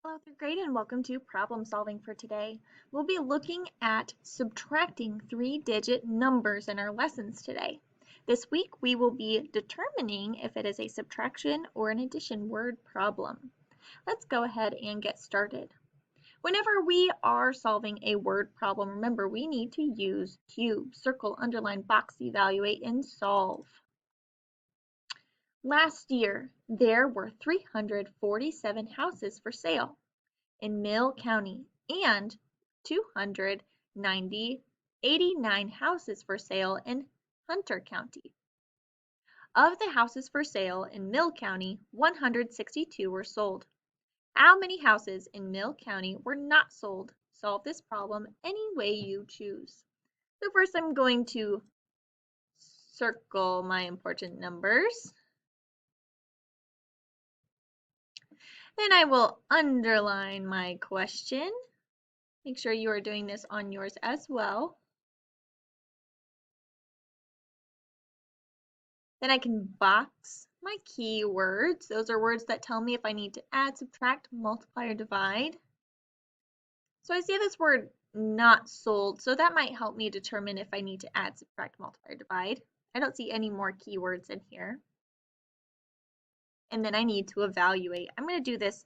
Hello, third grade, and welcome to problem solving for today. We'll be looking at subtracting three-digit numbers in our lessons today. This week, we will be determining if it is a subtraction or an addition word problem. Let's go ahead and get started. Whenever we are solving a word problem, remember we need to use cube, circle, underline, box, evaluate, and solve. Last year, there were 347 houses for sale in Mill County and 89 houses for sale in Hunter County. Of the houses for sale in Mill County, 162 were sold. How many houses in Mill County were not sold? Solve this problem any way you choose. So first I'm going to circle my important numbers. Then I will underline my question. Make sure you are doing this on yours as well. Then I can box my keywords. Those are words that tell me if I need to add, subtract, multiply, or divide. So I see this word not sold, so that might help me determine if I need to add, subtract, multiply, or divide. I don't see any more keywords in here. And then I need to evaluate. I'm going to do this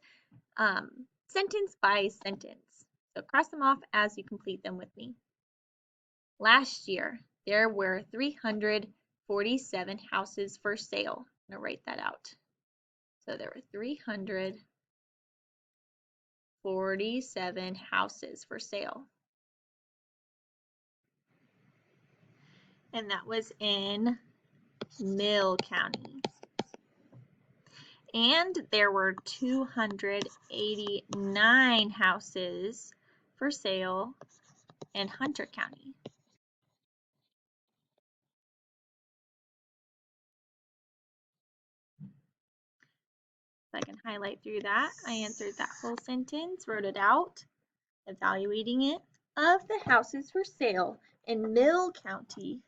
sentence by sentence. So cross them off as you complete them with me. Last year, there were 347 houses for sale. I'm going to write that out. So there were 347 houses for sale. And that was in Mill County. And there were 289 houses for sale in Hunter County. So I can highlight through that. I answered that whole sentence, wrote it out, evaluating it. Of the houses for sale in Mill County,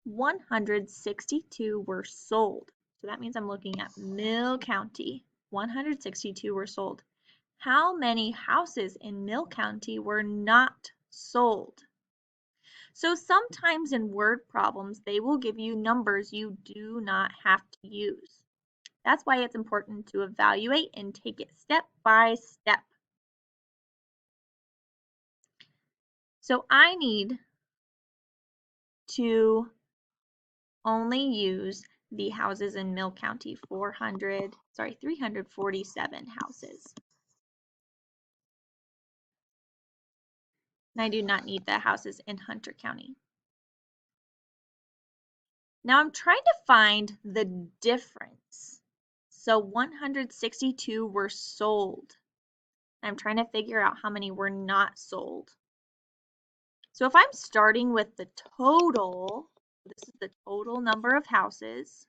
162 were sold. So that means I'm looking at Mill County. 162 were sold. How many houses in Mill County were not sold? So sometimes in word problems, they will give you numbers you do not have to use. That's why it's important to evaluate and take it step by step. So I need to only use the houses in Mill County, 347 houses. And I do not need the houses in Hunter County. Now I'm trying to find the difference. So 162 were sold. I'm trying to figure out how many were not sold. So if I'm starting with the total, this is the total number of houses,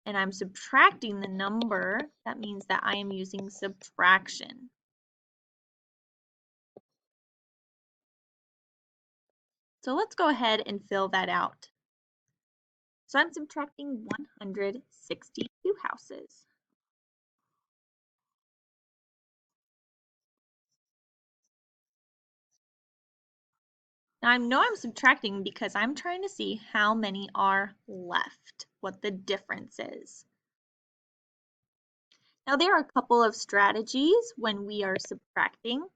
and I'm subtracting the number, that means that I am using subtraction. So let's go ahead and fill that out. So I'm subtracting 162 houses. Now I know I'm subtracting because I'm trying to see how many are left, what the difference is. Now there are a couple of strategies when we are subtracting.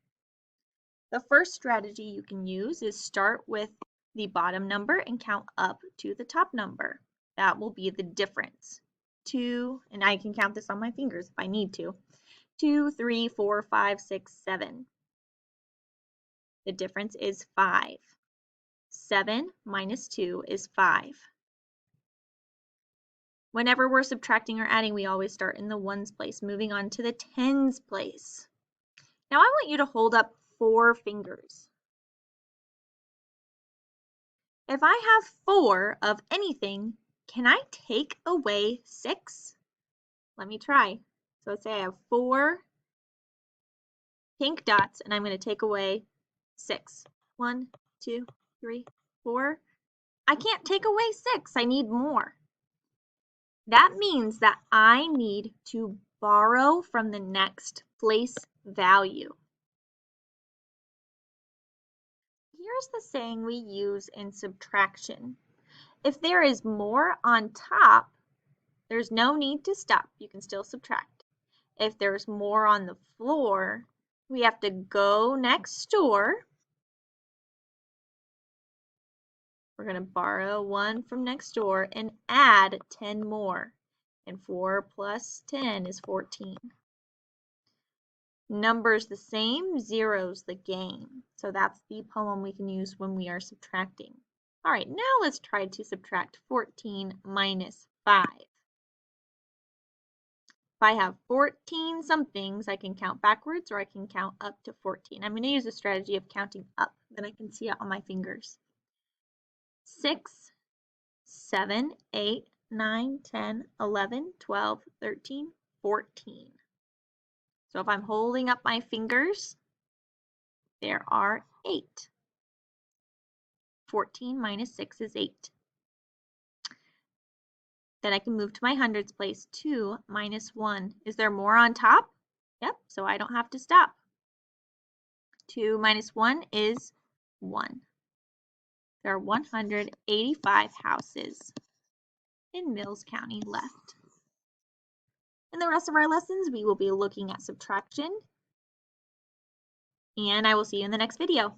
The first strategy you can use is start with the bottom number and count up to the top number. That will be the difference. 2, and I can count this on my fingers if I need to. 2, 3, 4, 5, 6, 7. The difference is 5. 7 minus 2 is 5. Whenever we're subtracting or adding, we always start in the ones place, moving on to the tens place. Now I want you to hold up 4 fingers. If I have 4 of anything, can I take away 6? Let me try. So let's say I have 4 pink dots and I'm going to take away 6. 1, 2, 3, 4. I can't take away 6. I need more. That means that I need to borrow from the next place value. Here's the saying we use in subtraction. If there is more on top, there's no need to stop. You can still subtract. If there's more on the floor, we have to go next door. We're going to borrow 1 from next door and add 10 more. And 4 plus 10 is 14. Numbers the same, zeros the game. So that's the poem we can use when we are subtracting. All right, now let's try to subtract 14 minus 5. If I have 14 somethings, I can count backwards or I can count up to 14. I'm going to use the strategy of counting up, then I can see it on my fingers. 6, 7, 8, 9, 10, 11, 12, 13, 14. So if I'm holding up my fingers, there are 8. 14 minus 6 is 8. Then I can move to my hundreds place. 2 minus 1. Is there more on top? Yep, so I don't have to stop. 2 minus 1 is 1. There are 185 houses in Mills County left. In the rest of our lessons, we will be looking at subtraction, and I will see you in the next video.